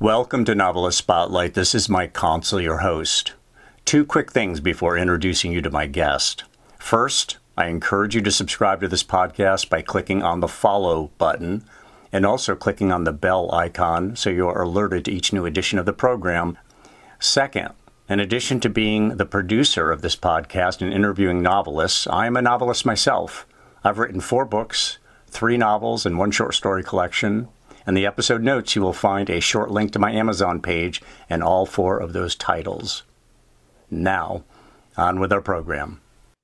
Welcome to Novelist Spotlight. This is Mike Consol, your host. Two quick things before introducing you to my guest. First, I encourage you to subscribe to this podcast by clicking on the follow button and also clicking on the bell icon so you're alerted to each new edition of the program. Second, in addition to being the producer of this podcast and interviewing novelists, I am a novelist myself. I've written 4 books, 3 novels, and 1 short story collection. In the episode notes, you will find a short link to my Amazon page and all 4 of those titles. Now, on with our program.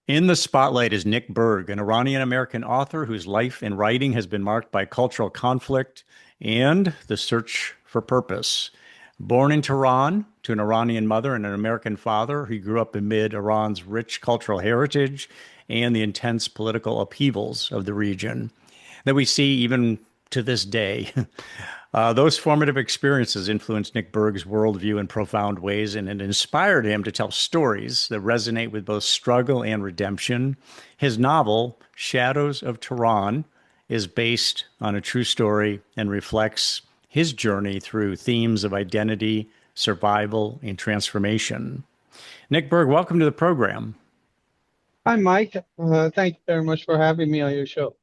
In the spotlight is Nick Berg, an Iranian American author whose life and writing has been marked by cultural conflict and the search for purpose. Born in Tehran to an Iranian mother and an American father, he grew up amid Iran's rich cultural heritage and the intense political upheavals of the region that we see even to this day. Those formative experiences influenced Nick Berg's worldview in profound ways, and it inspired him to tell stories that resonate with both struggle and redemption. His novel, Shadows of Tehran, is based on a true story and reflects his journey through themes of identity, survival, and transformation. Nick Berg, welcome to the program. Hi, Mike. Thank you very much for having me on your show.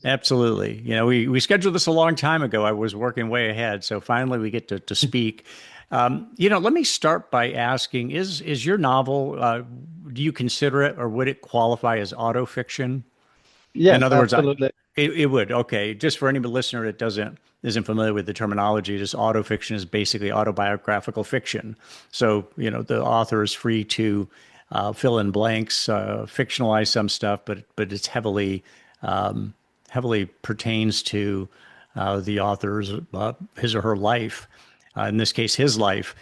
Absolutely. You know, we scheduled this a long time ago. I was working way ahead, so finally we get to speak. Let me start by asking, is your novel, do you consider it or would it qualify as autofiction? In Yes, other words, absolutely. it would. Okay. Just for any listener that isn't familiar with the terminology, just autofiction is basically autobiographical fiction. So, the author is free to fill in blanks, fictionalize some stuff, but it's heavily pertains to the author's his or her life. In this case, his life.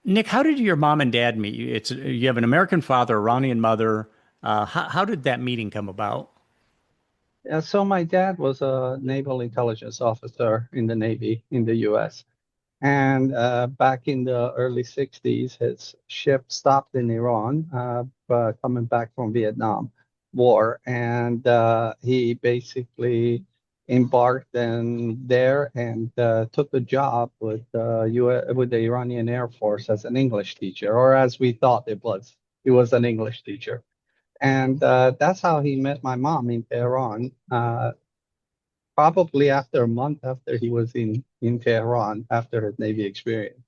Nick, how did your mom and dad meet? You have an American father, Iranian mother. How did that meeting come about? Yeah, so my dad was a naval intelligence officer in the Navy in the U.S. And back in the early 60s, his ship stopped in Iran, but coming back from Vietnam War. And he basically embarked in there and took a job with with the Iranian Air Force as an English teacher, or as we thought it was. He was an English teacher. And that's how he met my mom in Tehran. Probably after a month after he was in Tehran after his Navy experience.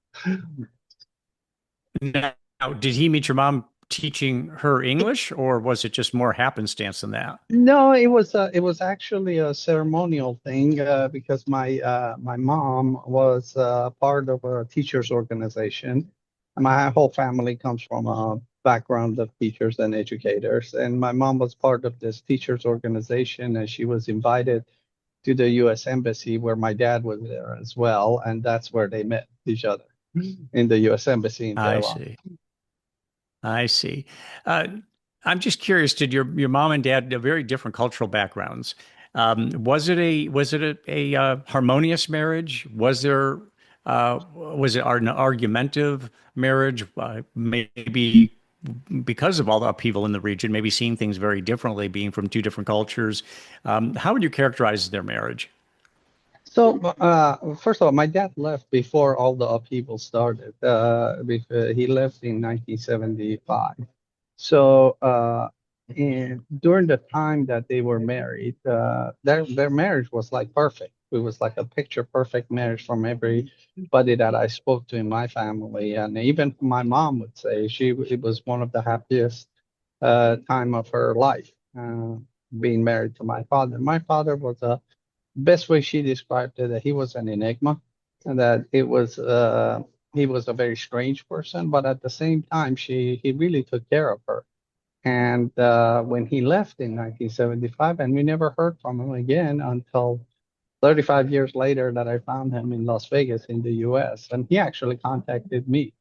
Now, did he meet your mom teaching her English, or was it just more happenstance than that? No, it was actually a ceremonial thing because my mom was part of a teachers organization. My whole family comes from a background of teachers and educators, and my mom was part of this teachers organization, and she was invited to the U.S. Embassy where my dad was there as well, and that's where they met each other in the U.S. Embassy in I Tehran. see. I see. Uh, I'm just curious. Did your mom and dad have very different cultural backgrounds? Was it a harmonious marriage? Was it an argumentative marriage? Maybe because of all the upheaval in the region, maybe seeing things very differently, being from 2 different cultures. How would you characterize their marriage? So, first of all, my dad left before all the upheaval started. He left in 1975. So, during the time that they were married, their marriage was like perfect. It was like a picture perfect marriage from everybody that I spoke to in my family, and even my mom would say it was one of the happiest time of her life, being married to my father. My father was a best way she described it that he was an enigma and that it was he was a very strange person, but at the same time he really took care of her. And when he left in 1975, and we never heard from him again until 35 years later that I found him in Las Vegas in the US, and he actually contacted me.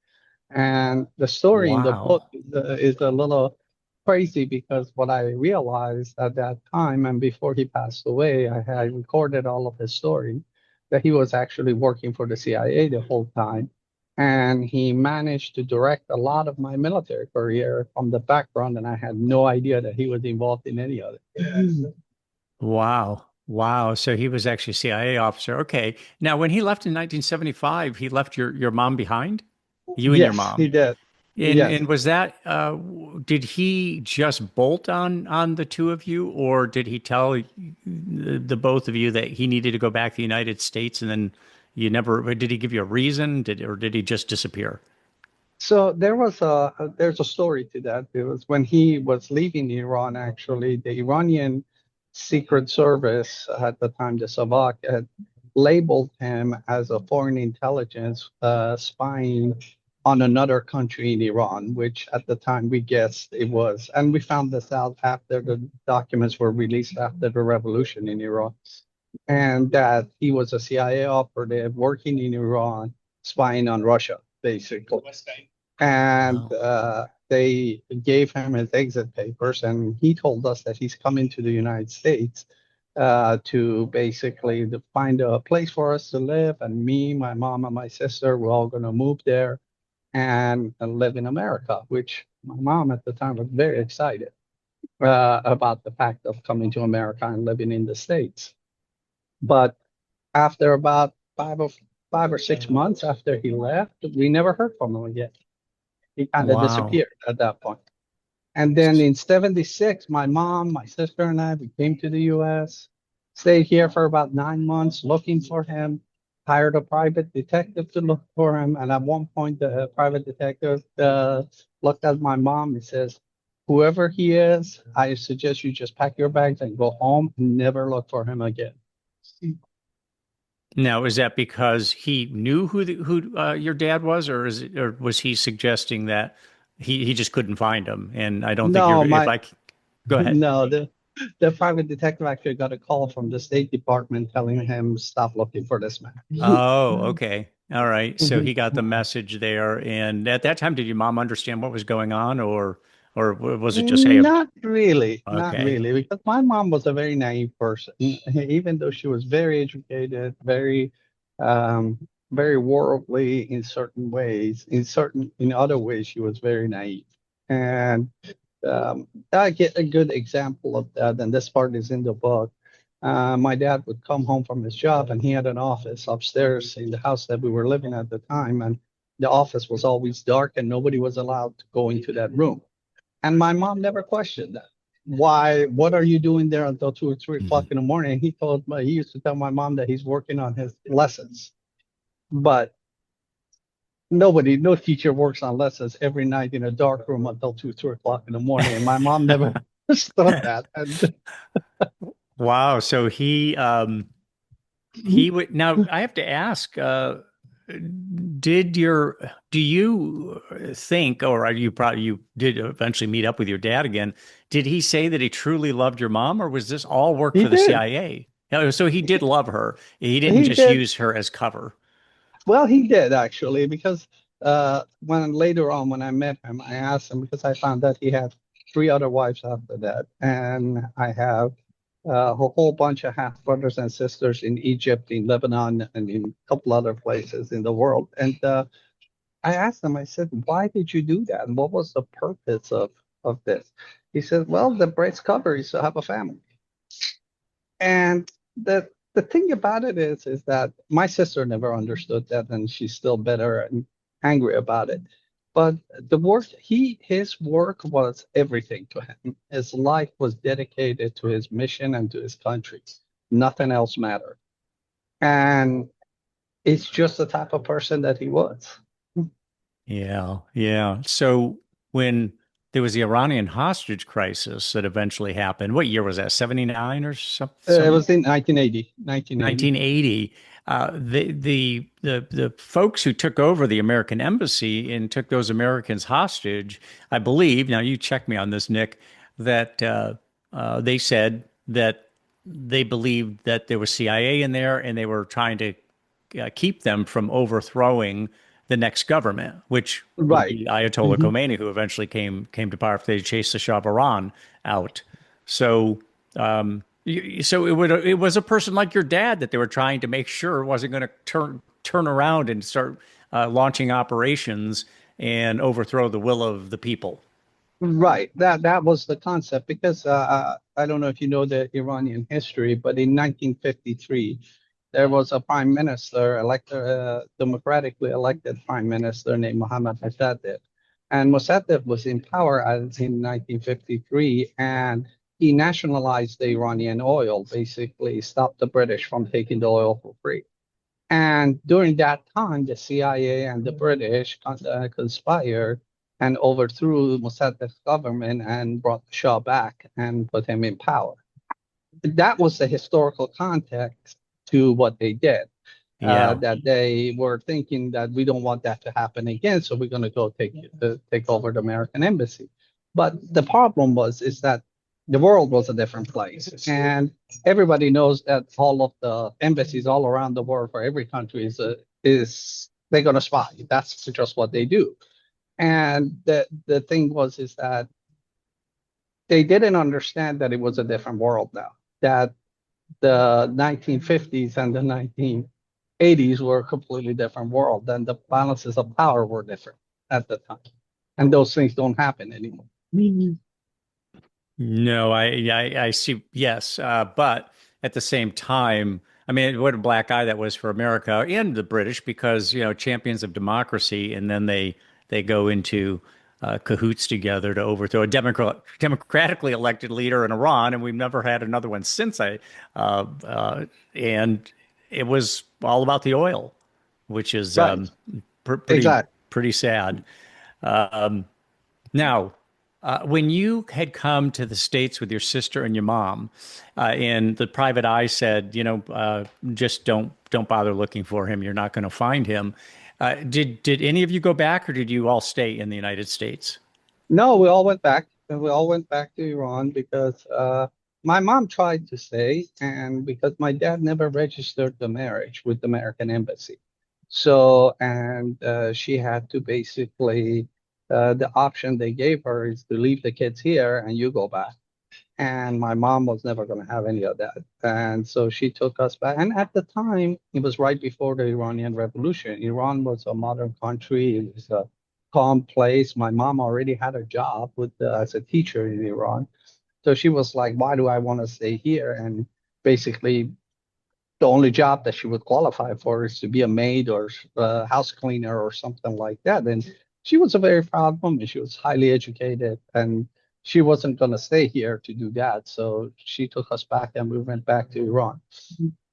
And the story in the book Wow. is a little crazy because what I realized at that time and before he passed away, I had recorded all of his story that he was actually working for the CIA the whole time. And he managed to direct a lot of my military career from the background, and I had no idea that he was involved in any of it. Wow. Wow. So he was actually a CIA officer. Okay. Now, when he left in 1975, he left your mom behind? You and your Yes, he mom. did. Yes. And was that did he just bolt on the two of you, or did he tell the both of you that he needed to go back to the United States, and then you never did he give you a reason? Did he just disappear? So there's a story to that. It was when he was leaving Iran, actually, the Iranian Secret Service at the time, the Savak, had labeled him as a foreign intelligence spying on another country in Iran, which at the time we guessed it was. And we found this out after the documents were released after the revolution in Iran, and that he was a CIA operative working in Iran, spying on Russia, basically. And Oh, they gave him his exit papers, and he told us that he's coming to the United States to basically to find a place for us to live. And me, my mom, and my sister, we're all going to move there and live in America, which my mom at the time was very excited about the fact of coming to America and living in the States. But after about 5 or 6 months after he left, we never heard from him again. He kind of wow. disappeared at that point. And then in 76, my mom, my sister, and I, we came to the US, stayed here for about 9 months looking for him, hired a private detective to look for him. And at one point, the private detective looked at my mom and says, whoever he is, I suggest you just pack your bags and go home and never look for him again. Now, is that because he knew who your dad was, or or was he suggesting that he just couldn't find him? And I don't think you're No, if my I go ahead. no, the private detective actually got a call from the State Department telling him stop looking for this man. Oh, okay. All right. So Mhm. he got the message there. And at that time, did your mom understand what was going on, or was it just, hey, Not really, not okay. really, because my mom was a very naive person. Even though she was very educated, um, very worldly in certain ways, in other ways, she was very naive. And I get a good example of that, and this part is in the book. My dad would come home from his job, and he had an office upstairs in the house that we were living at the time, and the office was always dark, and nobody was allowed to go into that room. And my mom never questioned that. Why? What are you doing there until 2 or 3 o'clock in the morning? He used to tell my mom that he's working on his lessons, but no teacher works on lessons every night in a dark room until 2, 3 o'clock in the morning. And my mom never understood that. And Wow. So he would now I have to ask, did your do you think, or are you probably you did eventually meet up with your dad again? Did he say that he truly loved your mom, or was this all work he for the did. CIA? Oh, so he did love her. He didn't He just did. use her as cover. Well, he did actually, because when later on when I met him, I asked him because I found that he had three other wives after that, and I have a whole bunch of half brothers and sisters in Egypt, in Lebanon, and in a couple other places in the world. And I asked him, I said, "Why did you do that? And what was the purpose of this?" He said, "Well, the breast cover is to have a family." And the thing about it is that my sister never understood that, and she's still bitter and angry about it. But the work his work was everything to him. His life was dedicated to his mission and to his country. Nothing else mattered. And it's just the type of person that he was. Yeah, yeah. So when there was the Iranian hostage crisis that eventually happened, what year was that? 79 or It some was in 1980, 1980. 1980. The folks who took over the American embassy and took those Americans hostage, I believe, now you check me on this, Nick, that they said that they believed that there was CIA in there and they were trying to keep them from overthrowing the next government, which would Right. be Ayatollah Mhm. Khomeini, who eventually came to power after they chased the Shah of Iran out. So, so it was a person like your dad that they were trying to make sure wasn't going to turn around and start launching operations and overthrow the will of the people. Right. That was the concept because I don't know if you know the Iranian history, but in 1953 there was a prime minister elected, democratically elected prime minister named Mohammad Mossadegh, and Mossadegh was in power in 1953, and he nationalized the Iranian oil, basically stopped the British from taking the oil for free. And during that time, the CIA and the British conspired and overthrew Mossadegh's government and brought the Shah back and put him in power. That was the historical context to what they did. Yeah. That they were thinking that we don't want that to happen again, so we're going to go take over the American embassy. But the problem was is that the world was a different place, and everybody knows that all of the embassies all around the world for every country is they're going to spy. That's just what they do. And the thing was is that they didn't understand that it was a different world now. That the 1950s and the 1980s were a completely different world, and the balances of power were different at the time. And those things don't happen anymore. No, I see. Yes, but at the same time, I mean, what a black eye that was for America and the British, because champions of democracy, and then they go into cahoots together to overthrow a democratically elected leader in Iran, and we've never had another one since. And it was all about the oil, which is Right. pretty Exactly. pretty sad. Um, Now, when you had come to the States with your sister and your mom, and the private eye said, just don't bother looking for him. You're not going to find him. Did any of you go back, or did you all stay in the United States? No, we all went back. And we all went back to Iran because my mom tried to stay, and because my dad never registered the marriage with the American embassy. So, and she had to basically, the option they gave her is to leave the kids here and you go back. And my mom was never going to have any of that. And so she took us back. And at the time, it was right before the Iranian Revolution. Iran was a modern country. It was a calm place. My mom already had a job as a teacher in Iran. So she was like, why do I want to stay here? And basically, the only job that she would qualify for is to be a maid or a house cleaner or something like that. And she was a very proud woman. She was highly educated, and she wasn't going to stay here to do that. So she took us back, and we went back to Iran.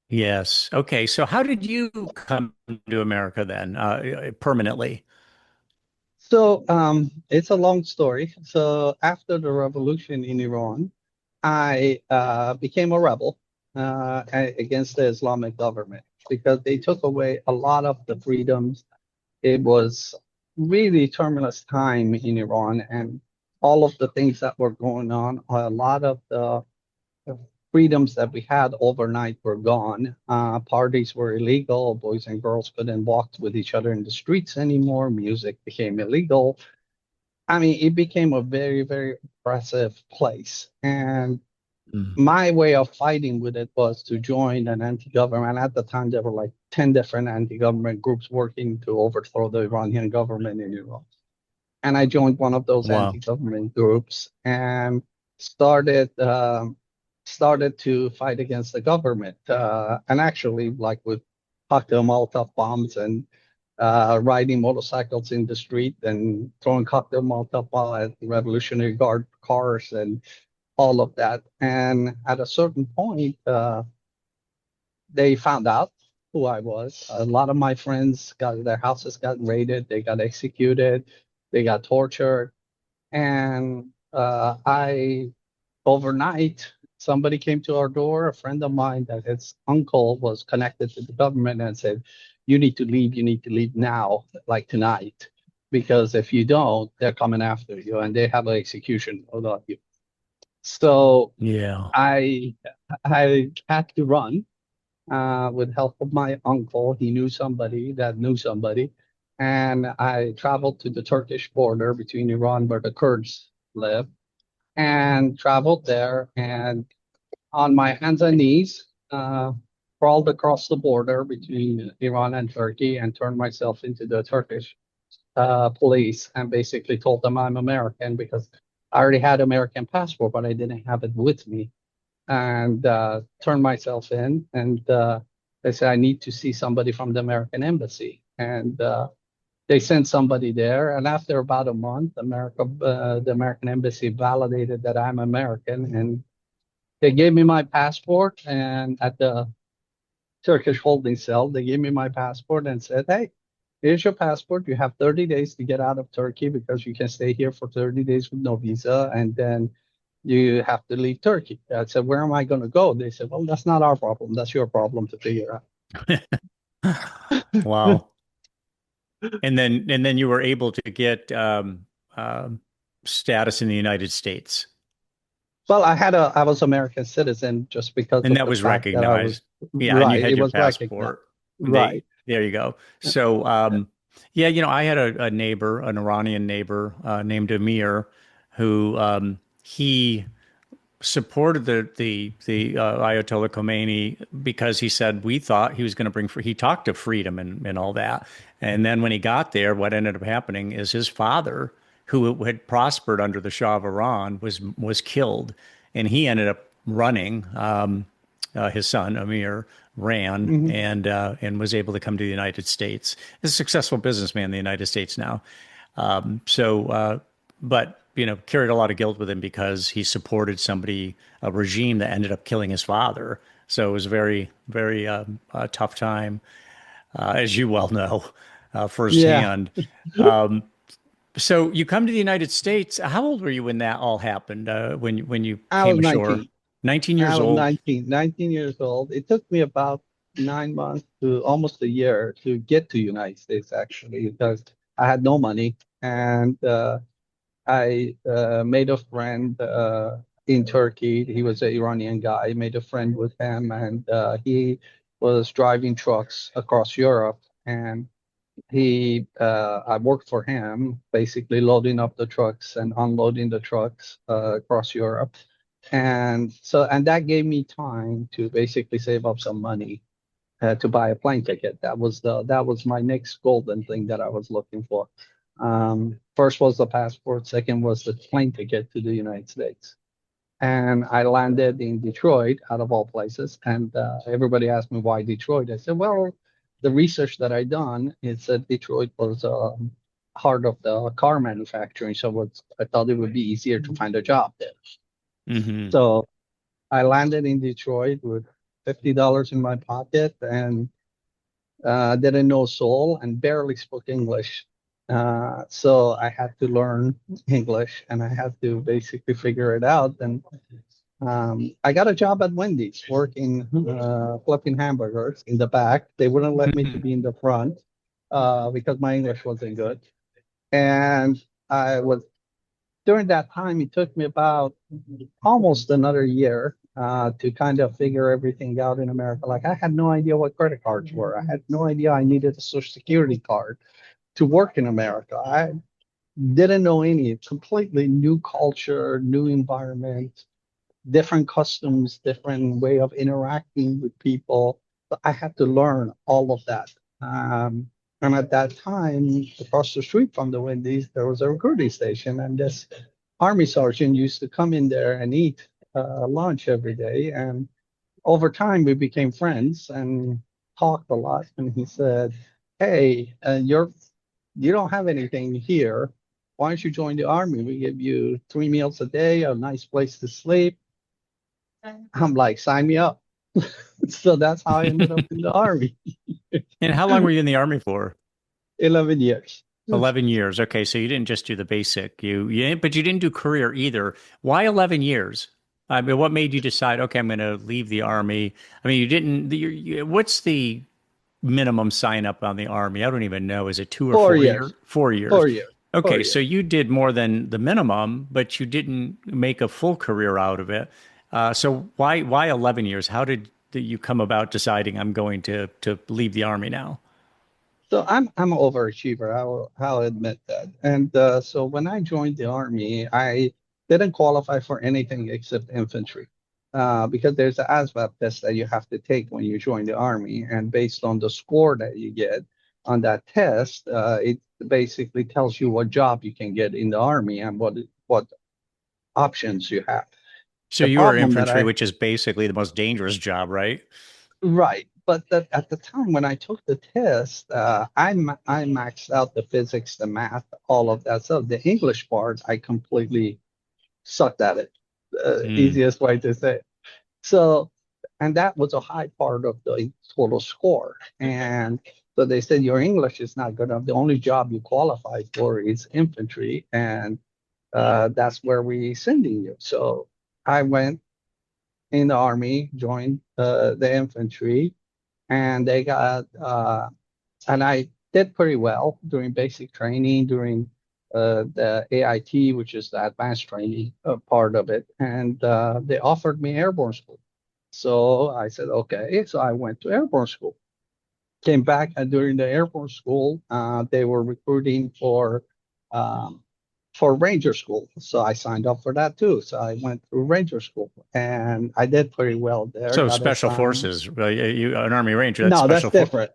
Yes. Okay. So how did you come to America then, permanently? So it's a long story. So after the revolution in Iran, I became a rebel against the Islamic government because they took away a lot of the freedoms. It was really tumultuous time in Iran, and all of the things that were going on, a lot of the freedoms that we had overnight were gone. Parties were illegal. Boys and girls couldn't walk with each other in the streets anymore. Music became illegal. I mean, it became a very, very oppressive place. And Mm. my way of fighting with it was to join an anti-government. At the time, there were like 10 different anti-government groups working to overthrow the Iranian government in Iran. And I joined one of those Wow. anti-government groups and started started to fight against the government. And actually, like with cocktail Molotov bombs and riding motorcycles in the street and throwing cocktail Molotov bombs at Revolutionary Guard cars and all of that. And at a certain point, they found out who I was. A lot of my friends got their houses got raided, they got executed, they got tortured, and I overnight somebody came to our door. A friend of mine that his uncle was connected to the government and said, "You need to leave. You need to leave now, like tonight, because if you don't, they're coming after you and they have an execution on you." So Yeah. I I had to run with help of my uncle. He knew somebody that knew somebody, and I traveled to the Turkish border between Iran, where the Kurds live, and traveled there. And on my hands and knees, crawled across the border between Iran and Turkey, and turned myself into the Turkish police, and basically told them I'm American because I already had American passport, but I didn't have it with me, and turned myself in. And they said I need to see somebody from the American embassy, and they sent somebody there. And after about a month, the American embassy validated that I'm American, and they gave me my passport. And at the Turkish holding cell, they gave me my passport and said, "Hey, here's your passport. You have 30 days to get out of Turkey because you can stay here for 30 days with no visa, and then you have to leave Turkey." I said, "Where am I going to go?" They said, "Well, that's not our problem. That's your problem to figure out." Wow. And then you were able to get status in the United States. Well, I was American citizen just because And of that the was fact that I was recognized. Yeah, and you right. had It your was recognized. passport. Right. There you go. So, yeah, I had a neighbor, an Iranian neighbor named Amir, who he supported the Ayatollah Khomeini because he said we thought he was going to he talked of freedom and all that. And then when he got there, what ended up happening is his father, who had prospered under the Shah of Iran, was killed, and he ended up running. His son Amir ran Hmm. and was able to come to the United States. He's a successful businessman in the United States now. But carried a lot of guilt with him because he supported a regime that ended up killing his father. So it was a very, very tough time, as you well know, Yeah. firsthand. So you come to the United States. How old were you when that all happened? When you I was came ashore? 19. 19 I years was old. 19 years old. It took me about 9 months to almost a year to get to United States, actually, because I had no money. And I made a friend in Turkey. He was an Iranian guy. I made a friend with him, and he was driving trucks across Europe. And I worked for him, basically loading up the trucks and unloading the trucks across Europe. And that gave me time to basically save up some money to buy a plane ticket. That was my next golden thing that I was looking for. First was the passport. Second was the plane ticket to the United States. And I landed in Detroit, out of all places. And everybody asked me why Detroit. I said, well, the research that I done is that Detroit was heart of the car manufacturing. So I thought it would be easier to find a job there. Hmm. So I landed in Detroit with $50 in my pocket and didn't know soul and barely spoke English. So I had to learn English and I had to basically figure it out. And I got a job at Wendy's working flipping hamburgers in the back. They wouldn't let me to be in the front because my English wasn't good. And I was during that time, it took me about almost another year to kind of figure everything out in America. Like I had no idea what credit cards were. I had no idea I needed a social security card to work in America. I didn't know any completely new culture, new environment, different customs, different way of interacting with people. But I had to learn all of that. And at that time, across the street from the Wendy's, there was a recruiting station, and this army sergeant used to come in there and eat lunch every day. And over time, we became friends and talked a lot. And he said, "Hey, you don't have anything here. Why don't you join the army? We give you 3 meals a day, a nice place to sleep." I'm like, "Sign me up." So that's how I ended up in the army. And how long were you in the army for? 11 years. 11 years. Okay, so you didn't just do the basic. But you didn't do career either. Why 11 years? I mean, what made you decide, okay, I'm going to leave the army? I mean, you didn't, what's the minimum sign up on the army? I don't even know. Is it 2 or four 4 years? years. 4 years. 4 years. Four Okay, so years. you did more than the minimum, but you didn't make a full career out of it. So why 11 years? How did you come about deciding I'm going to leave the army now? So I'm an overachiever. I'll admit that. And so when I joined the army, I didn't qualify for anything except infantry, because there's an ASVAB test that you have to take when you join the army, and based on the score that you get on that test, it basically tells you what job you can get in the army and what options you have. So The you were problem that infantry, which is basically the most dangerous job, right? right, but at the time when I took the test, I maxed out the physics, the math, all of that. So the English part, I completely sucked at it. Mm. Easiest way to say it. So, and that was a high part of the total score. And so they said your English is not good enough. The only job you qualify for is infantry, and that's where we sending you. So I went in the army, joined the infantry, and they got and I did pretty well during basic training, during the AIT, which is the advanced training part of it, and they offered me airborne school. So I said, okay. So I went to airborne school. Came back, and during the airborne school, they were recruiting um, for ranger school. So I signed up for that too. So I went through ranger school, and I did pretty well there. So Got special assigned. forces, you an Army Ranger, that's No, that's special force. different.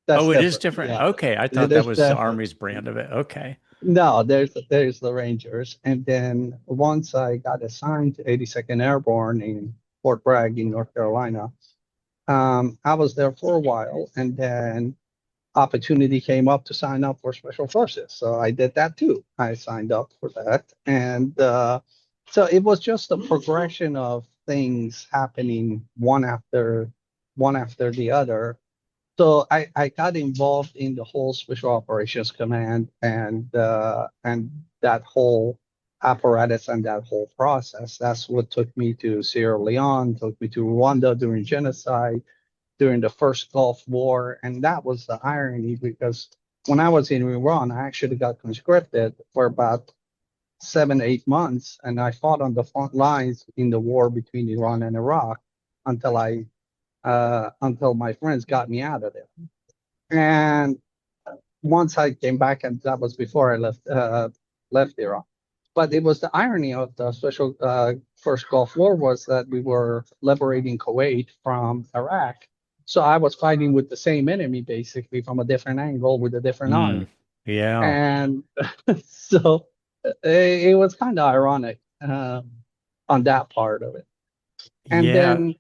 That's Oh, it is different. different. Yeah, Okay, I it thought that is was the different. Army's brand of it. Okay. No, there's the Rangers, and then once I got assigned to 82nd Airborne in Fort Bragg in North Carolina, I was there for a while, and then opportunity came up to sign up for Special Forces, so I did that too. I signed up for that, and so it was just a progression of things happening one after the other. So I got involved in the whole Special Operations Command and that whole apparatus and that whole process. That's what took me to Sierra Leone, took me to Rwanda during genocide, during the first Gulf War, and that was the irony because when I was in Iran, I actually got conscripted for about 7, 8 months, and I fought on the front lines in the war between Iran and Iraq until I until my friends got me out of there. And once I came back, and that was before I left Iran. But it was the irony of the special first Gulf War was that we were liberating Kuwait from Iraq. So I was fighting with the same enemy basically from a different angle with a different Mm, army. yeah. And so it was kind of ironic on that part of it. And Yeah. then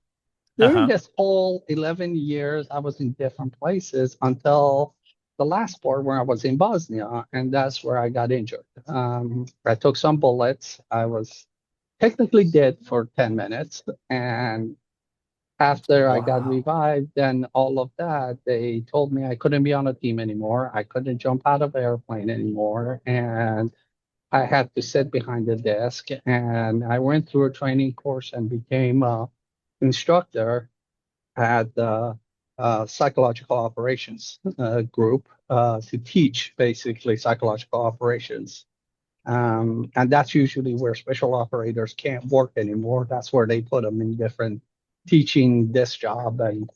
during Uh-huh. this whole 11 years, I was in different places until the last part where I was in Bosnia, and that's where I got injured. I took some bullets. I was technically dead for 10 minutes. And after I got Wow. revived and all of that, they told me I couldn't be on a team anymore. I couldn't jump out of an airplane anymore. And I had to sit behind the desk. And I went through a training course and became a instructor at the psychological operations group to teach basically psychological operations. And that's usually where special operators can't work anymore. That's where they put them in different teaching this job. And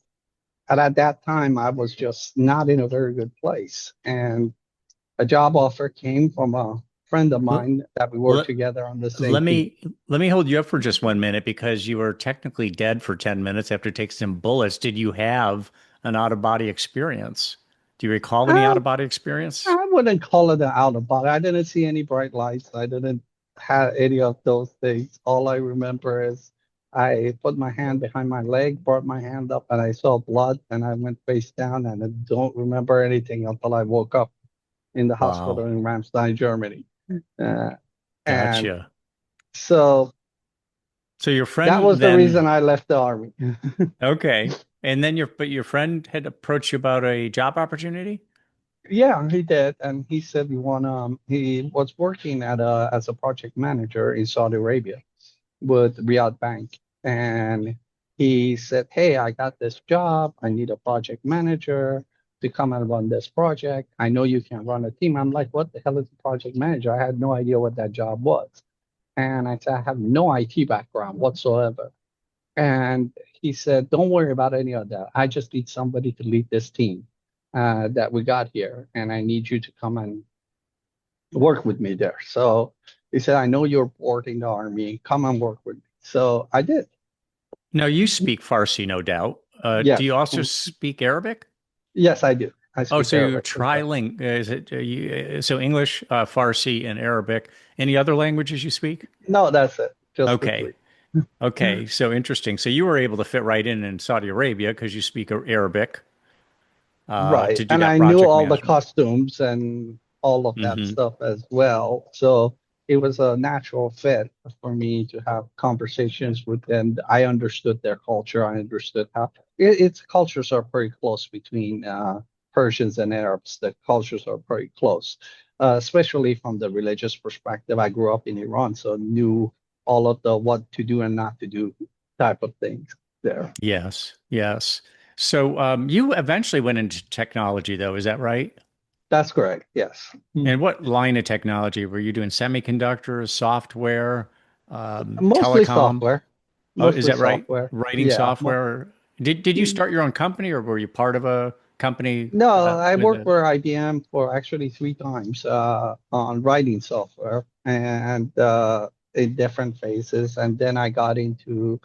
at that time, I was just not in a very good place. And a job offer came from a friend of L- mine that we worked Let, together on the same let team. me let me hold you up for just 1 minute because you were technically dead for 10 minutes after taking some bullets. Did you have an out-of-body experience? Do you recall any Um, out-of-body experience? I wouldn't call it an out of body. I didn't see any bright lights. I didn't have any of those things. All I remember is I put my hand behind my leg, brought my hand up, and I saw blood, and I went face down, and I don't remember anything until I woke up in the hospital Wow. in Ramstein, Germany. Uh, and Gotcha. so So your that friend was the reason then, I left the army. okay. And then your friend had approached you about a job opportunity? Yeah, he did, and he said he was working at a as a project manager in Saudi Arabia with Riyadh Bank. And he said, hey, I got this job. I need a project manager to come and run this project. I know you can run a team. I'm like, what the hell is a project manager? I had no idea what that job was. And I said, I have no IT background whatsoever. And he said, don't worry about any of that. I just need somebody to lead this team that we got here. And I need you to come and work with me there. So he said, I know you're bored in the army. Come and work with me. So I did. Now you speak Farsi, no doubt. Do Yes. you also speak Arabic? Yes, I do. I Oh, speak so you're Arabic as well. trilingual. Is it so English, Farsi, and Arabic? Any other languages you speak? No, that's it. Just the Okay. three. Okay. So interesting. So you were able to fit right in Saudi Arabia because you speak Arabic Right. to do And that I knew project all the management. costumes and all of that Hmm. stuff as well. So it was a natural fit for me to have conversations with them. I understood their culture. I understood how its cultures are pretty close between Persians and Arabs. The cultures are pretty close, especially from the religious perspective. I grew up in Iran, so knew all of the what to do and not to do type of things there. Yes. Yes. So you eventually went into technology, though. Is that right? That's correct. Yes. And what line of technology were you doing? Semiconductors, software, Mostly telecom? software. Oh, is Mostly that right? software. Writing Yeah. software. Did you start your own company or were you part of a company No, I with worked a? for IBM for actually three times on writing software and in different phases. And then I got into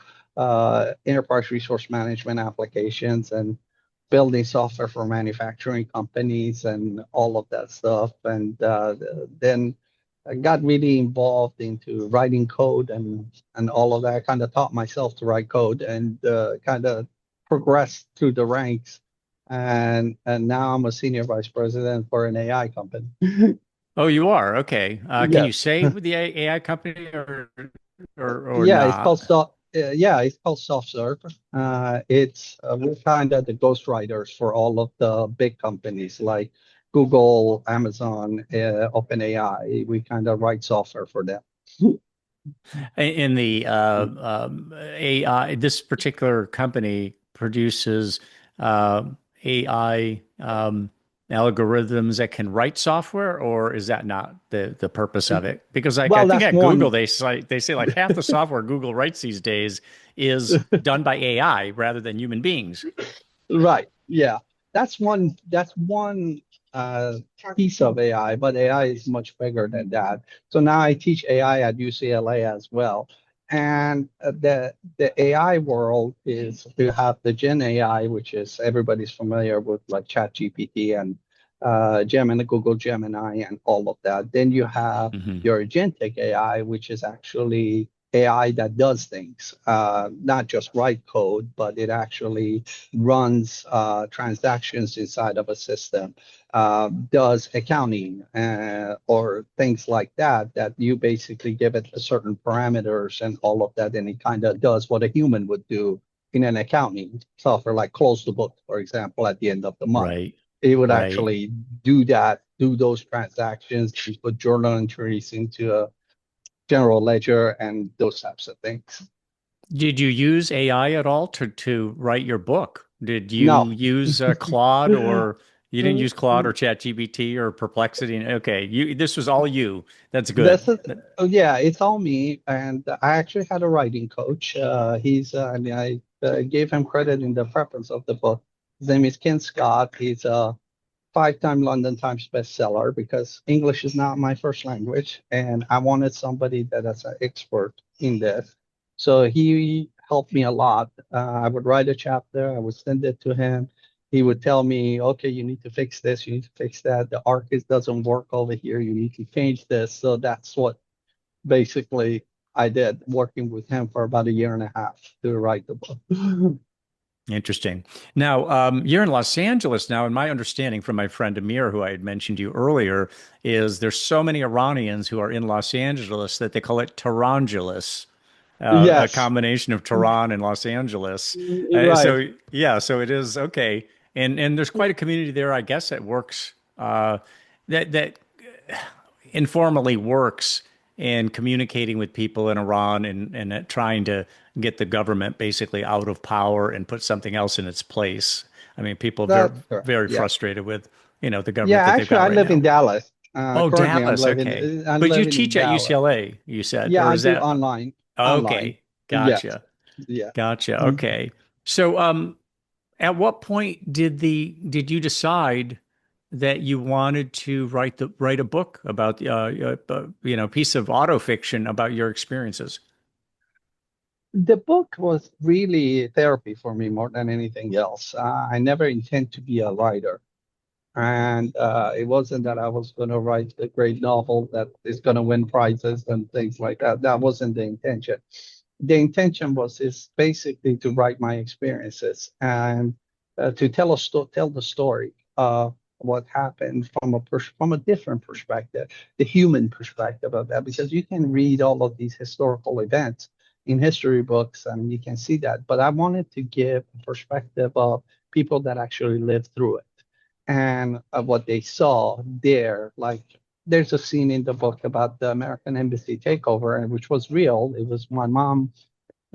enterprise resource management applications and building software for manufacturing companies and all of that stuff. And then I got really involved into writing code and all of that. I kind of taught myself to write code and kind of progressed through the ranks and now I'm a senior vice president for an AI company. Oh, you are. Okay. Can you Yes. say with the AI company or Yeah, not? it's called SoftServe. It's we're kind of the ghostwriters for all of the big companies like Google, Amazon, OpenAI. We kind of write software for them. In the AI, this particular company produces uh, AI algorithms that can write software, or is that not the purpose of it? Because like I Well, think that's at Google one. they say like half the software Google writes these days is done by AI rather than human beings. Right. Yeah. That's one uh, piece of AI, but AI is much bigger than that. So now I teach AI at UCLA as well. And the AI world is you have the Gen AI, which is everybody's familiar with like ChatGPT and Gemini, Google Gemini, and all of that. Then you have Hmm. your agentic AI, which is actually AI that does things, not just write code, but it actually runs transactions inside of a system, does accounting or things like that, that you basically give it certain parameters and all of that, and it kind of does what a human would do in an accounting software, like close the book, for example, at the end of the month. Right, It would right. actually do that, do those transactions, put journal entries into a general ledger and those types of things. Did you use AI at all to write your book? Did you No. use Claude or you didn't use Claude or ChatGPT or Perplexity? Okay, you this was all you. That's This good. is, oh yeah, it's all me. And I actually had a writing coach. I mean, I gave him credit in the preface of the book. His name is Ken Scott. He's a five-time London Times bestseller because English is not my first language. And I wanted somebody that is an expert in this. So he helped me a lot. I would write a chapter, I would send it to him. He would tell me, okay, you need to fix this, you need to fix that. The arc doesn't work over here. You need to change this. So that's what basically I did, working with him for about a year and a half to write the book. Interesting. Now, you're in Los Angeles now, and my understanding from my friend Amir, who I had mentioned to you earlier, is there's so many Iranians who are in Los Angeles that they call it Tehrangeles, a Yes, combination of Tehran and Los Angeles. right. So yeah, so it is okay, and there's quite a community there, I guess, that works that informally works in communicating with people in Iran and trying to get the government basically out of power and put something else in its place. I mean, people are very, That's correct. very Yeah. frustrated with, the Yeah, government that they've actually, got I right live in now. Dallas. Oh, Currently, Dallas. Okay. I'm But you living in teach at Dallas. UCLA, you said, Yeah, or I is do that online. Online. okay? Yes. Gotcha. Yeah. Gotcha. Okay. So, at what point did you decide that you wanted to write a book about piece of autofiction about your experiences? The book was really therapy for me more than anything else. I never intend to be a writer. And it wasn't that I was going to write a great novel that is going to win prizes and things like that. That wasn't the intention. The intention was is basically to write my experiences and to tell the story of what happened from from a different perspective, the human perspective of that, because you can read all of these historical events in history books and you can see that. But I wanted to give a perspective of people that actually lived through it and what they saw there. Like there's a scene in the book about the American embassy takeover, and which was real. It was my mom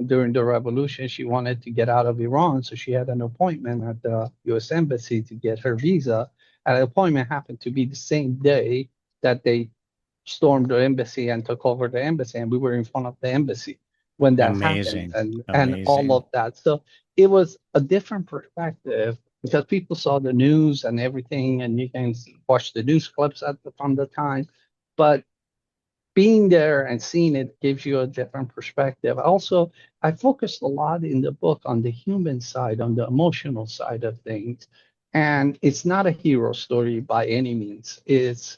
during the revolution. She wanted to get out of Iran, so she had an appointment at the U.S. embassy to get her visa. And the appointment happened to be the same day that they stormed the embassy and took over the embassy, and we were in front of the embassy when that happened, Amazing. and all Amazing. of that. So it was a different perspective because people saw the news and everything, and you can watch the news clips from the time, but being there and seeing it gives you a different perspective. Also, I focused a lot in the book on the human side, on the emotional side of things. And it's not a hero story by any means. It's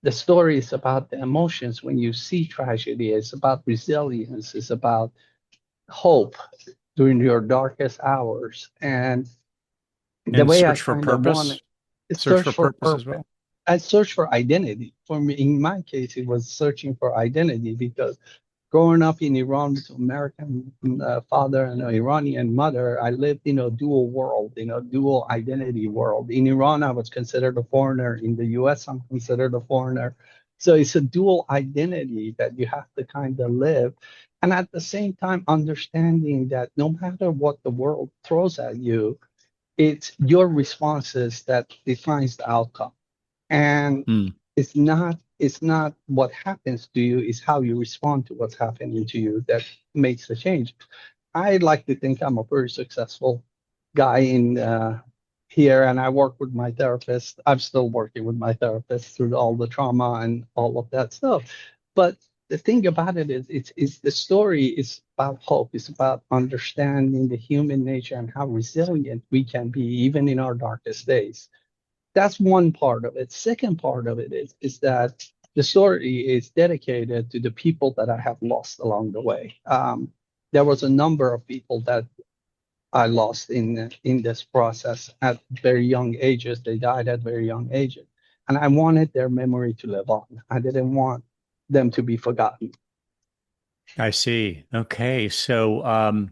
the story is about the emotions when you see tragedy. It's about resilience. It's about hope during your darkest hours. And the And way I search for kind of want purpose. it is Search search for for purpose as purpose. well. I search for identity. For me, in my case, it was searching for identity because growing up in Iran with an American father and an Iranian mother, I lived in a dual world, in a dual identity world. In Iran, I was considered a foreigner. In the US, I'm considered a foreigner. So it's a dual identity that you have to kind of live. And at the same time, understanding that no matter what the world throws at you, it's your responses that defines the outcome. And Hmm. it's not what happens to you, it's how you respond to what's happening to you that makes the change. I like to think I'm a very successful guy in here, and I work with my therapist. I'm still working with my therapist through all the trauma and all of that stuff. But the thing about it is, it's the story is about hope. It's about understanding the human nature and how resilient we can be, even in our darkest days. That's one part of it. Second part of it is that the story is dedicated to the people that I have lost along the way. There was a number of people that I lost in this process at very young ages. They died at very young ages, and I wanted their memory to live on. I didn't want them to be forgotten. I see. Okay. So,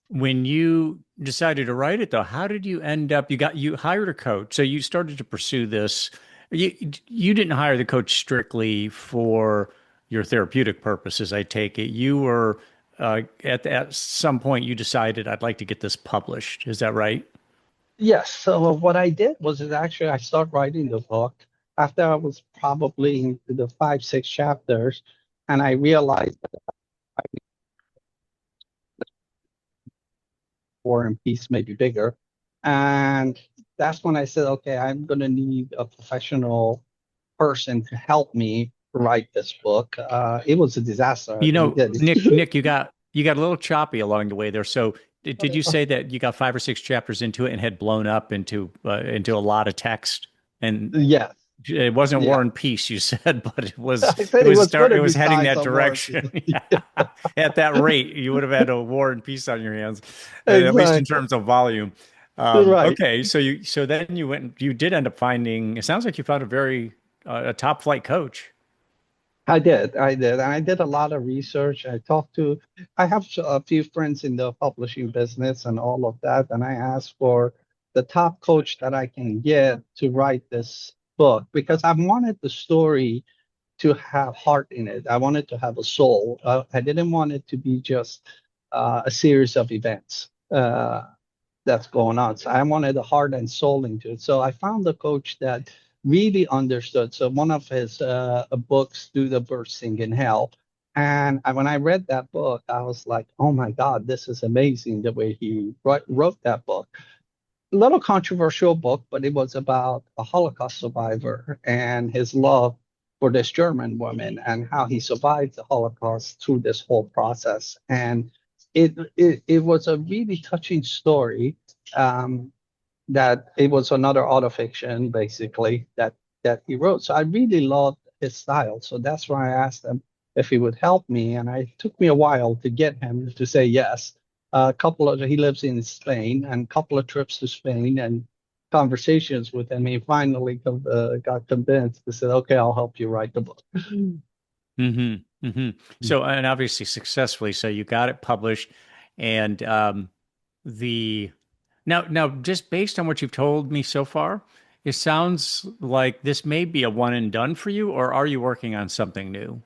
when you decided to write it, though, how did you end up? You hired a coach, so you started to pursue this. You didn't hire the coach strictly for your therapeutic purposes. I take it you were at some point you decided I'd like to get this published. Is that right? Yes. So what I did was is actually I started writing the book after I was probably into the 5, 6 chapters, and I realized War and Peace may be bigger. And that's when I said, okay, I'm going to need a professional person to help me write this book. It was a disaster. I You think know, that Nick, you got a little choppy along the way there. So did you say that you got 5 or 6 chapters into it and had blown up into a lot of text? And yes, it wasn't yeah. War and Peace, you said, but it was I it said it was was going start to it be was heading size that of War and direction. Peace. Yeah. At that rate, you would have had a War and Peace on your hands, at least in Exactly. terms of volume. Right. Okay, so then you did end up finding. It sounds like you found a very a top flight coach. I did. And I did a lot of research. I have a few friends in the publishing business and all of that. And I asked for the top coach that I can get to write this book because I wanted the story to have heart in it. I wanted to have a soul. I didn't want it to be just a series of events that's going on. So I wanted a heart and soul into it. So I found a coach that really understood. So one of his books, Do the Birds Sing in Hell. And when I read that book, I was like, oh my God, this is amazing the way he wrote that book. A little controversial book, but it was about a Holocaust survivor and his love for this German woman and how he survived the Holocaust through this whole process. And it was a really touching story. Um, that it was another autofiction, basically, that he wrote. So I really loved his style. So that's why I asked him if he would help me, and it took me a while to get him to say yes. He lives in Spain, and a couple of trips to Spain and conversations with him, he finally got convinced. He said, "Okay, I'll help you write the book." Mm-hmm. Mm-hmm. So, and obviously successfully. So you got it published, and the now just based on what you've told me so far, it sounds like this may be a one and done for you, or are you working on something new?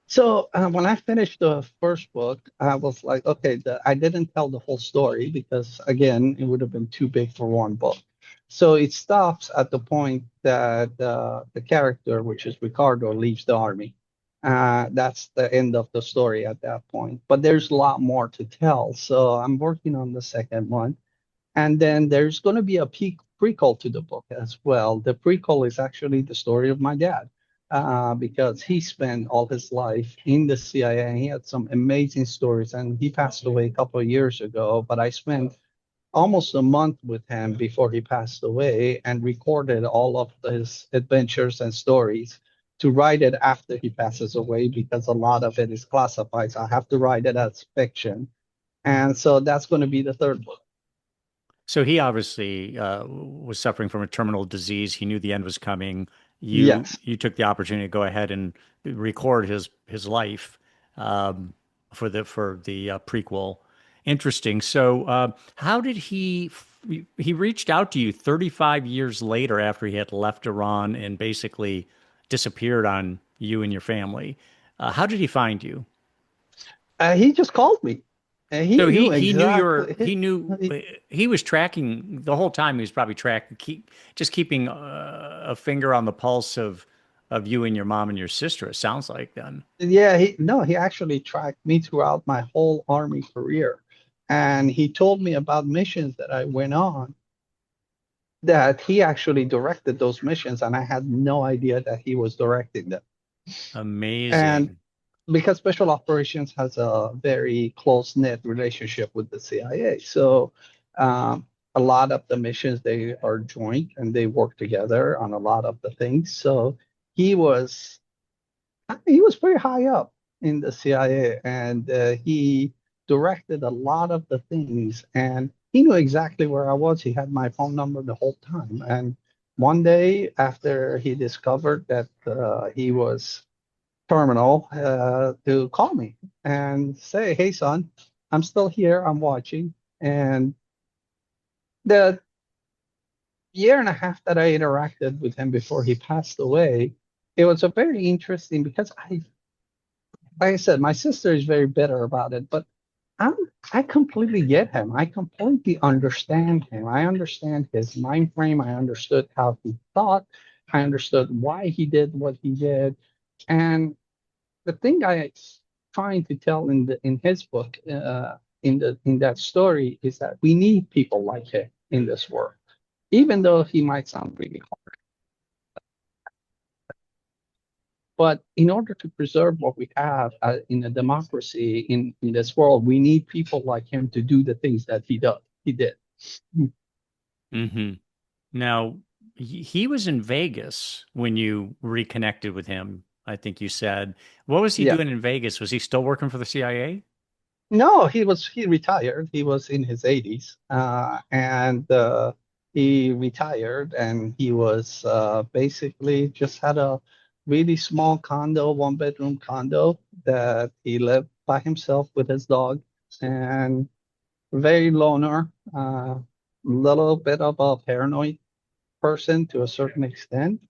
So when I finished the first book, I was like, okay, I didn't tell the whole story because, again, it would have been too big for one book. So it stops at the point that the character, which is Ricardo, leaves the army. That's the end of the story at that point. But there's a lot more to tell. So I'm working on the second one. And then there's going to be a prequel to the book as well. The prequel is actually the story of my dad, because he spent all his life in the CIA. And he had some amazing stories, and he passed away a couple of years ago. But I spent almost a month with him before he passed away and recorded all of his adventures and stories to write it after he passes away because a lot of it is classified. So I have to write it as fiction. And so that's going to be the third book. So he obviously was suffering from a terminal disease. He knew the end was coming. Yes. You took the opportunity to go ahead and record his life for the prequel. Interesting. So how did he reached out to you 35 years later after he had left Iran and basically disappeared on you and your family? How did he find you? He just called me, and he So knew he knew exactly. he was tracking the whole time. He was probably tracking, just keeping a finger on the pulse of you and your mom and your sister. It sounds like then. Yeah, he no, he actually tracked me throughout my whole army career, and he told me about missions that I went on. That he actually directed those missions, and I had no idea that he was directing them. And Amazing. because special operations has a very close-knit relationship with the CIA, so a lot of the missions they are joint and they work together on a lot of the things. So he was he was pretty high up in the CIA, and he directed a lot of the things, and he knew exactly where I was. He had my phone number the whole time. And one day after he discovered that he was terminal, to call me and say, "Hey, son, I'm still here. I'm watching." And the year and a half that I interacted with him before he passed away, it was a very interesting because like I said, my sister is very bitter about it, but I'm, I completely get him. I completely understand him. I understand his mind frame. I understood how he thought. I understood why he did what he did. And the thing I trying to tell in his book, in that story, is that we need people like him in this world, even though he might sound really hard. But in order to preserve what we have in a democracy in this world, we need people like him to do the things that he did. Hmm. Now, he was in Vegas when you reconnected with him, I think you said. What was he Yeah. doing in Vegas? Was he still working for the CIA? No, he retired. He was in his 80s, and he retired, and he was basically just had a really small condo, one bedroom condo that he lived by himself with his dog, and very loner, little bit of a paranoid person to a certain extent.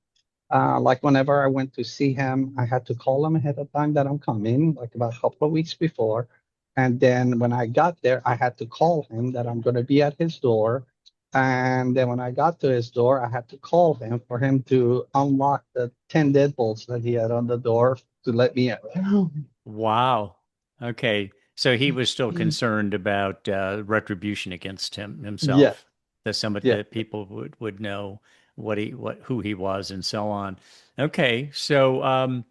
Like whenever I went to see him, I had to call him ahead of time that I'm coming, like about a couple of weeks before. And then when I got there, I had to call him that I'm going to be at his door. And then when I got to his door, I had to call him for him to unlock the 10 deadbolts that he had on the door to let me in. Wow. Okay. So he was still concerned about retribution against Yeah, himself, that somebody yeah. that people would know who he was and so on. Okay. So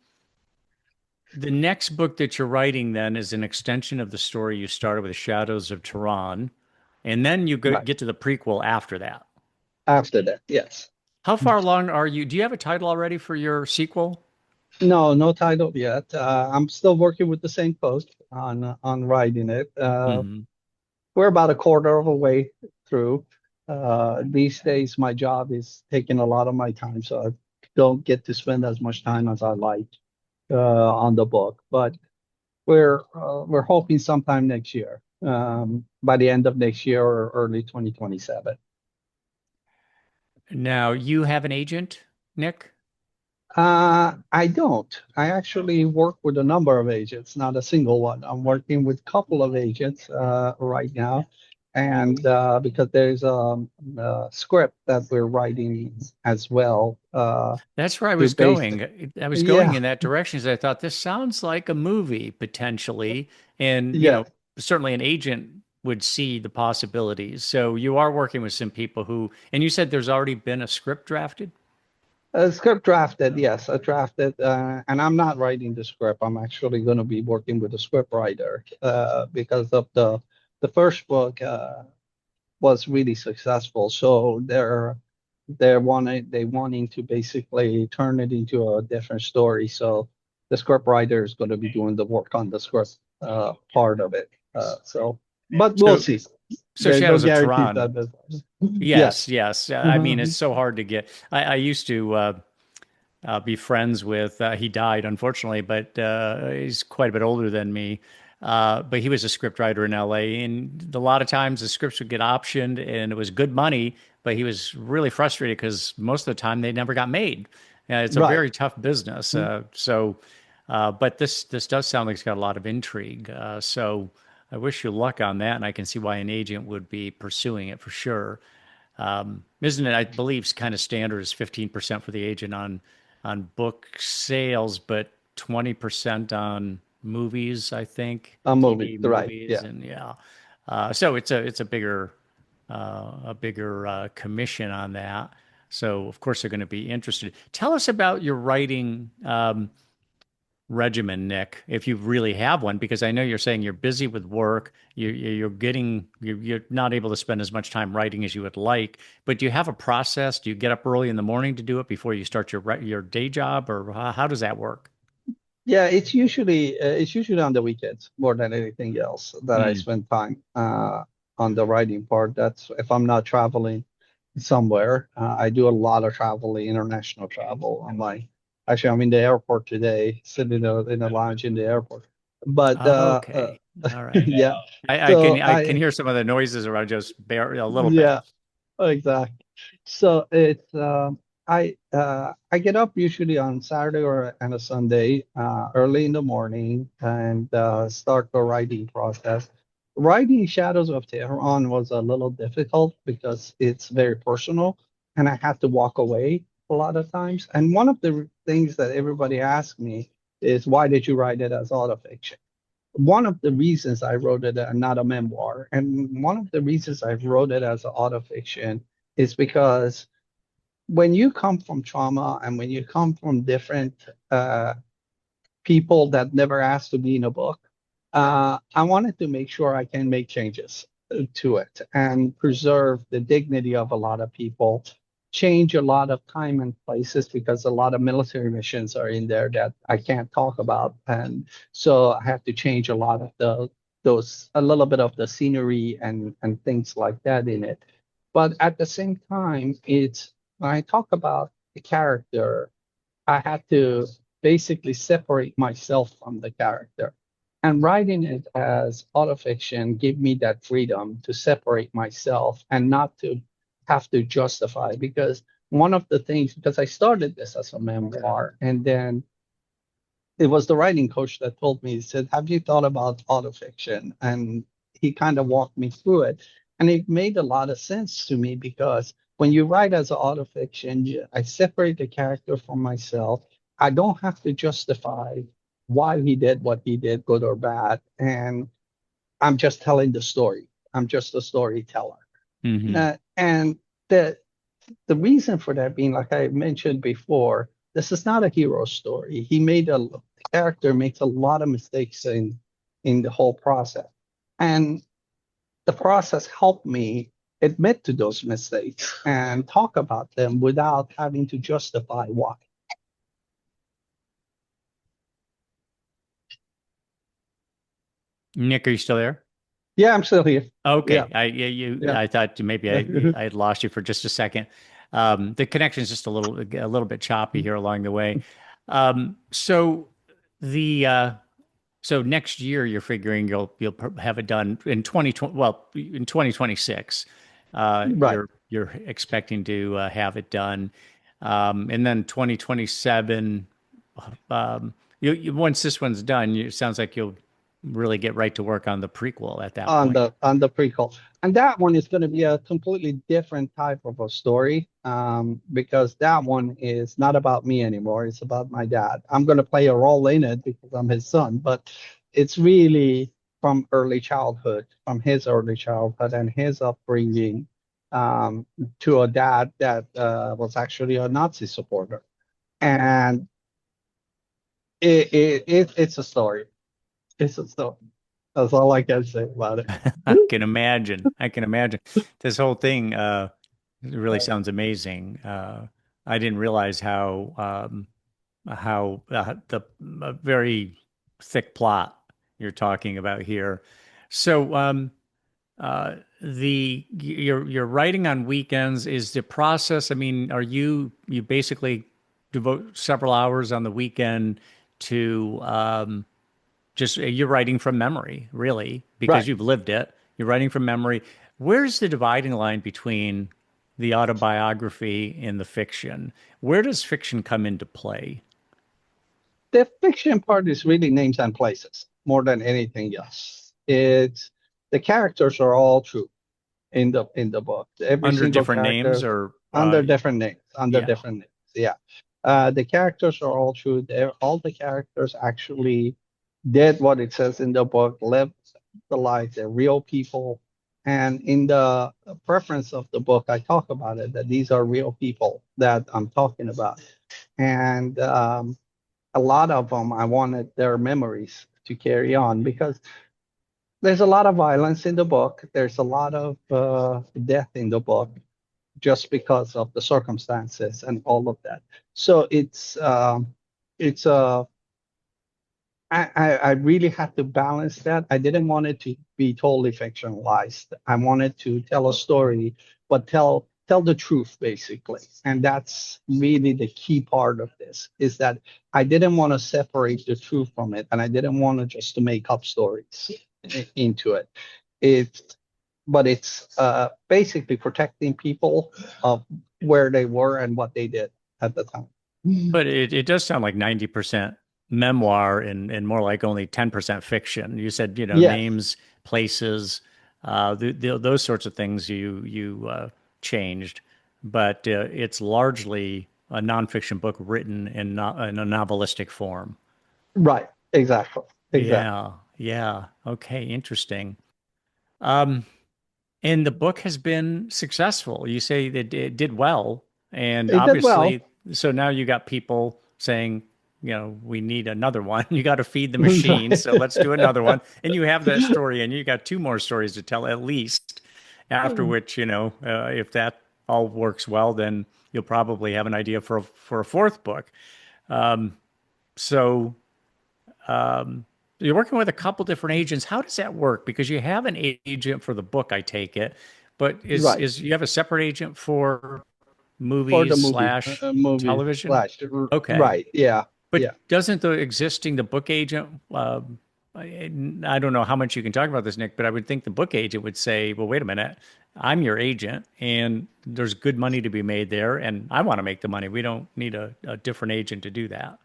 the next book that you're writing then is an extension of the story you started with, Shadows of Tehran, and then you Right. get to the prequel after that. After that, yes. How far along are you? Do you have a title already for your sequel? No, no title yet. I'm still working with the same post on writing it. Hmm. We're about a quarter of a way through. These days, my job is taking a lot of my time, so I don't get to spend as much time as I like on the book. But we're hoping sometime next year, by the end of next year or early 2027. Now, you have an agent, Nick? I don't. I actually work with a number of agents, not a single one. I'm working with a couple of agents right now, and because there's a script that we're writing as well. That's where I To was base, going. I was going yeah, in that direction because I thought this sounds like a movie potentially. And, yeah. certainly an agent would see the possibilities. So you are working with some people who, and you said there's already been a script drafted? A script drafted, yes, I drafted, and I'm not writing the script. I'm actually going to be working with a script writer because of the first book was really successful. So they wanting to basically turn it into a different story. So the script writer is going to be doing the work on the script part of it. But we'll So, see. so There's no Shadows of guarantees Tehran. that. Yes, Yes. yes. I mean, it's Mhm. so hard to get. I used to be friends with. He died, unfortunately, but he's quite a bit older than me. But he was a script writer in LA, and a lot of times the scripts would get optioned, and it was good money. But he was really frustrated because most of the time they never got made. It's a Right. very tough business. But this does sound like it's got a lot of intrigue. So I wish you luck on that, and I can see why an agent would be pursuing it for sure. Isn't it? I believe it's kind of standard is 15% for the agent on book sales, but 20% on movies, I think, A movie. TV Right. movies, Yeah. and yeah. So it's a bigger commission on that. So of course they're going to be interested. Tell us about your writing regimen, Nick, if you really have one, because I know you're saying you're busy with work, you're not able to spend as much time writing as you would like. But do you have a process? Do you get up early in the morning to do it before you start your day job, or how does that work? Yeah, it's usually on the weekends more than anything else that I Mm. spend time on the writing part. That's if I'm not traveling somewhere. I do a lot of traveling, international travel. Actually, I'm in the airport today, sitting in a lounge in the airport. But Okay, all right. yeah, I can so I can hear some of the noises around just bare a little bit. yeah, exactly. So I get up usually on Saturday or and a Sunday, early in the morning, and start the writing process. Writing Shadows of Tehran was a little difficult because it's very personal, and I had to walk away a lot of times. And one of the things that everybody asks me is, why did you write it as autofiction? One of the reasons I wrote it not a memoir, and one of the reasons I wrote it as an autofiction is because when you come from trauma and when you come from different people that never asked to be in a book, I wanted to make sure I can make changes to it and preserve the dignity of a lot of people, change a lot of time and places because a lot of military missions are in there that I can't talk about. And so I have to change a lot of a little bit of the scenery and things like that in it. But at the same time, it's when I talk about the character, I had to basically separate myself from the character. And writing it as autofiction gave me that freedom to separate myself and not to have to justify. Because one of the things, because I started this as a memoir, and then it was the writing coach that told me, he said, have you thought about autofiction? And he kind of walked me through it. And it made a lot of sense to me because when you write as an autofiction, I separate the character from myself. I don't have to justify why he did what he did, good or bad. And I'm just telling the story. I'm just a storyteller. Hmm. And the reason for that being, like I mentioned before, this is not a hero story. The character makes a lot of mistakes in the whole process, and the process helped me admit to those mistakes and talk about them without having to justify why. Nick, are you still there? Yeah, I'm still here. Okay. Yeah, yeah. I thought maybe I had lost you for just a second. The connection is just a little bit choppy here along the way. So the so next year you're figuring you'll have it done in 2020, well, in 2026. Right. You're expecting to have it done. And then 2027, once this one's done, it sounds like you'll really get right to work on the prequel at that On point. the prequel, and that one is going to be a completely different type of a story, because that one is not about me anymore. It's about my dad. I'm going to play a role in it because I'm his son, but it's really from his early childhood and his upbringing, to a dad that was actually a Nazi supporter, and it's a story. It's a story. That's all I can say about it. I can imagine. I can imagine. This whole thing really sounds amazing. I didn't realize how the very thick plot you're talking about here. So the you're writing on weekends. Is the process? I mean, are you basically devote several hours on the weekend to just you're writing from memory, really, because Right. you've lived it. You're writing from memory. Where's the dividing line between the autobiography and the fiction? Where does fiction come into play? The fiction part is really names and places more than anything else. It's the characters are all true in the book. Every Under single different names character or under different names. Under yeah. different names. Yeah. The characters are all true. All the characters actually did what it says in the book, lived the life. They're real people. And in the preference of the book, I talk about it that these are real people that I'm talking about. And a lot of them, I wanted their memories to carry on because there's a lot of violence in the book. There's a lot of death in the book just because of the circumstances and all of that. So it's I really had to balance that. I didn't want it to be totally fictionalized. I wanted to tell a story, but tell the truth basically. And that's really the key part of this is that I didn't want to separate the truth from it, and I didn't want to just to make up stories into it. It's but it's basically protecting people of where they were and what they did at the time. But it does sound like 90% memoir and more like only 10% fiction. You said, Yes, names, places, those sorts of things you changed, but it's largely a nonfiction book written in a novelistic form. right, exactly, exactly. Yeah, yeah. Okay, interesting. Um, and the book has been successful. You say that it did well, and It did well. obviously, so now you got people saying, we need another one. You got to feed the machine, Right. so let's do another one. And you have that story, and you got two more stories to tell at least. After which, if that all works well, then you'll probably have an idea for a fourth book. Um, so you're working with a couple different agents. How does that work? Because you have an agent for the book, I take it, but is Right. is you have a separate agent for For the movies movie, slash movie television? slash. Okay, Right. Yeah. but Yeah. doesn't the book agent? I don't know how much you can talk about this, Nick, but I would think the book agent would say, "Well, wait a minute, I'm your agent, and there's good money to be made there, and I want to make the money. We don't need a different agent to do that."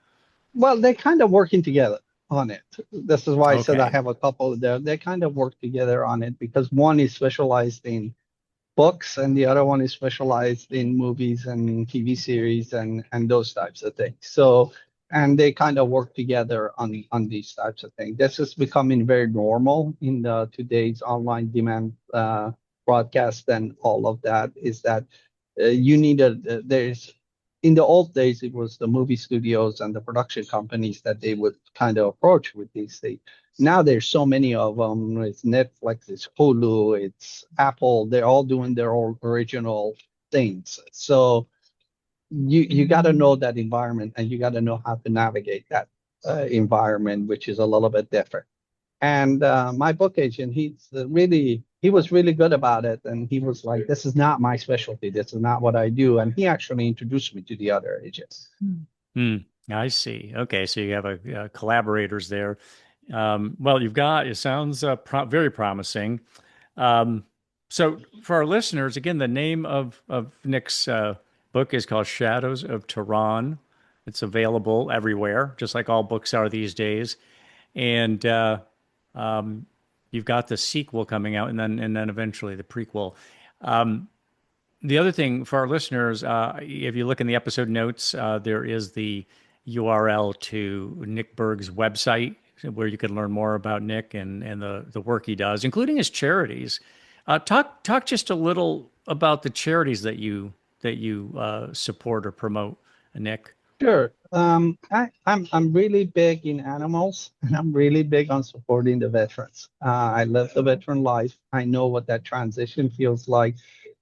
Well, they're kind of working together on it. This is why I said I Okay. have a couple there. They kind of work together on it because one is specialized in books and the other one is specialized in movies and TV series and those types of things. So and they kind of work together on these types of things. This is becoming very normal in the today's online demand broadcast and all of that. Is that you need a there's in the old days, it was the movie studios and the production companies that they would kind of approach with these things. Now there's so many of them. It's Netflix, it's Hulu, it's Apple. They're all doing their own original things. So you got to know that environment, and you got to know how to navigate that environment, which is a little bit different. And my book agent, he was really good about it. And he was like, this is not my specialty. This is not what I do. And he actually introduced me to the other agents. I see. Okay, so you have collaborators there. Well, it sounds very promising. So for our listeners, again, the name of Nick's book is called Shadows of Tehran. It's available everywhere, just like all books are these days. And you've got the sequel coming out, and then eventually the prequel. The other thing for our listeners, if you look in the episode notes, there is the URL to Nick Berg's website where you can learn more about Nick and the work he does, including his charities. Talk just a little about the charities that you support or promote, Nick. Sure. I'm really big in animals, and I'm really big on supporting the veterans. I live the veteran life. I know what that transition feels like.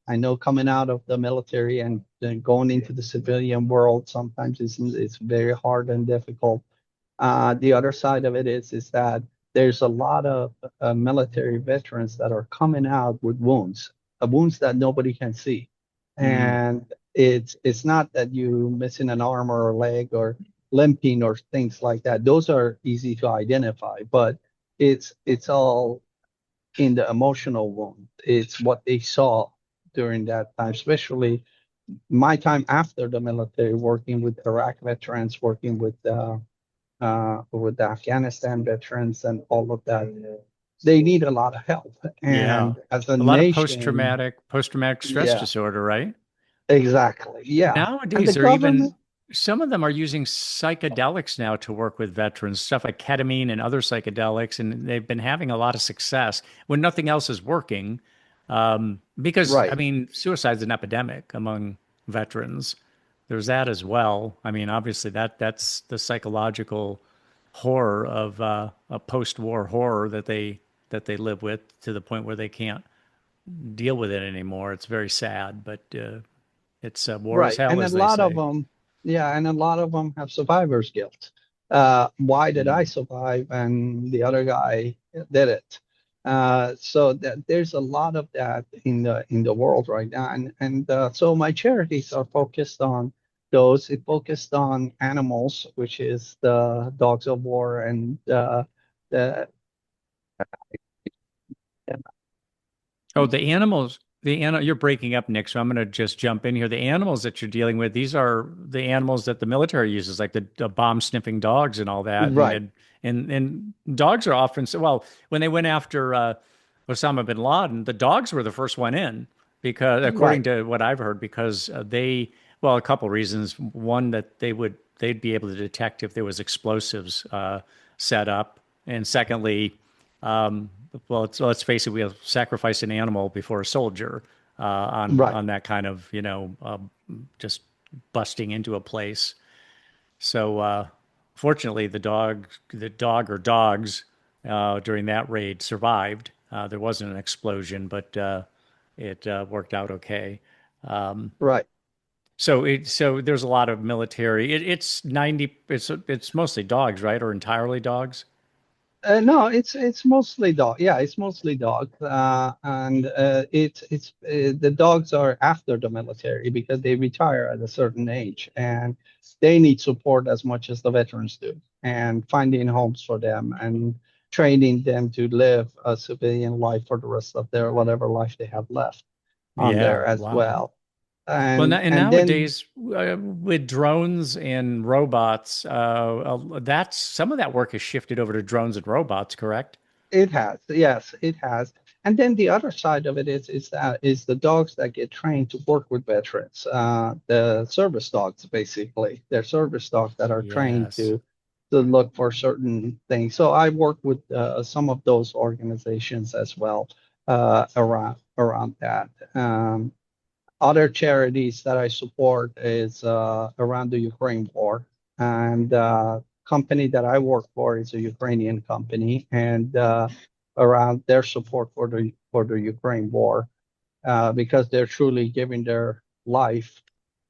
I know coming out of the military and then going into the civilian world, sometimes it's very hard and difficult. The other side of it is that there's a lot of military veterans that are coming out with wounds that nobody can see. And it's not that you missing an arm or a leg or limping or things like that. Those are easy to identify, but it's all in the emotional wound. It's what they saw during that time, especially my time after the military, working with Iraq veterans, working with the Afghanistan veterans and all of that. They need a lot of help. And as a lot nation, of post-traumatic stress disorder, right? Exactly. Yeah. Nowadays, they're even some of them are using psychedelics now to work with veterans, stuff like ketamine and other psychedelics, and they've been having a lot of success when nothing else is working. Because I mean, suicide's an epidemic among veterans. There's that as well. I mean, obviously that's the psychological horror of a post-war horror that they live with, to the point where they can't deal with it anymore. It's very sad, but it's war is hell, and as a they lot of say. them, and a lot of them have survivor's guilt. Why did I survive and the other guy did it? So that there's a lot of that in the world right now, and so my charities are focused on those. It focused on animals, which is the dogs of war, and the Oh, you're breaking up, Nick, so I'm going to just jump in here. The animals that you're dealing with, these are the animals that the military uses, like the bomb sniffing dogs and all that. right, And dogs are often, well, when they went after Osama bin Laden, the dogs were the first one in, because according right, to what I've heard, because a couple reasons. One, that they'd be able to detect if there was explosives set up. And secondly, let's face it, we'll sacrifice an animal before a soldier right. on that kind of, just busting into a place. So fortunately, the dog or dogs during that raid survived. There wasn't an explosion, but it worked out okay. Right. So there's a lot of military. It's mostly dogs, right, or entirely dogs? No, it's mostly dog. Yeah, it's mostly dog. And the dogs are after the military because they retire at a certain age, and they need support as much as the veterans do, and finding homes for them and training them to live a civilian life for the rest of their whatever life they have left on Yeah, there as wow. well. Well, And then nowadays with drones and robots, that's some of that work has shifted over to drones and robots, correct? it has, yes, it has. And then the other side of it is the dogs that get trained to work with veterans, the service dogs, basically. They're service dogs that are trained Yes. to look for certain things. So I work with some of those organizations as well around that. Other charities that I support is around the Ukraine war, and company that I work for is a Ukrainian company, and around their support for the Ukraine war, because they're truly giving their life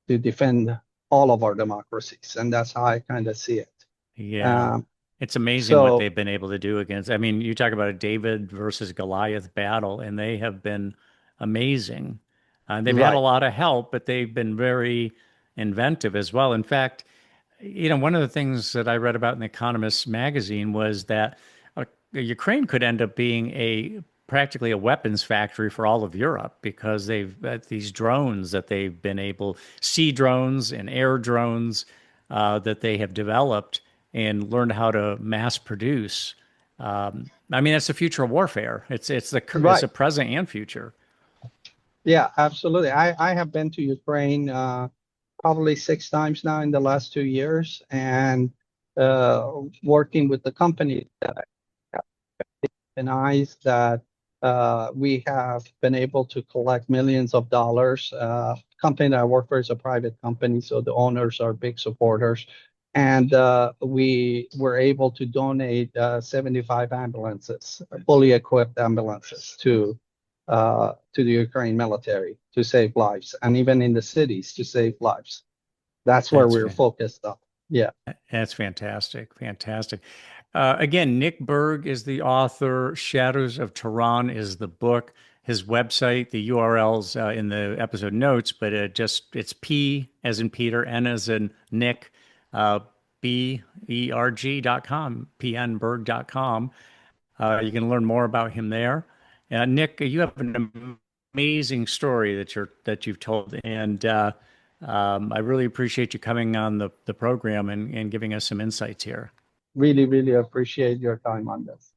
to defend all of our democracies, and that's how I kind of see it. Yeah. Um, It's amazing what so they've been able to do against. I mean, you talk about a David versus Goliath battle, and they have been amazing. They've had a right, lot of help, but they've been very inventive as well. In fact, one of the things that I read about in The Economist magazine was that Ukraine could end up being practically a weapons factory for all of Europe because they've got these drones that they've been able, sea drones and air drones that they have developed and learned how to mass produce. I mean, it's the future of warfare. It's right. the present and future. Yeah, absolutely. I have been to Ukraine probably 6 times now in the last 2 years, and working with the company that I recognize that we have been able to collect millions of dollars. Company that I work for is a private company, so the owners are big supporters. And we were able to donate 75 ambulances, fully equipped ambulances to the Ukraine military to save lives, and even in the cities to save lives. That's where That's we're fa- focused on. Yeah, that's fantastic. Fantastic. Again, Nick Berg is the author. Shadows of Tehran is the book. His website, the URL's in the episode notes, but it's P as in Peter, N as in Nick, berg.com, pnberg.com. You can learn more about him there. Nick, you have an amazing story that you've told, and I really appreciate you coming on the program and giving us some insights here. really, really appreciate your time on this.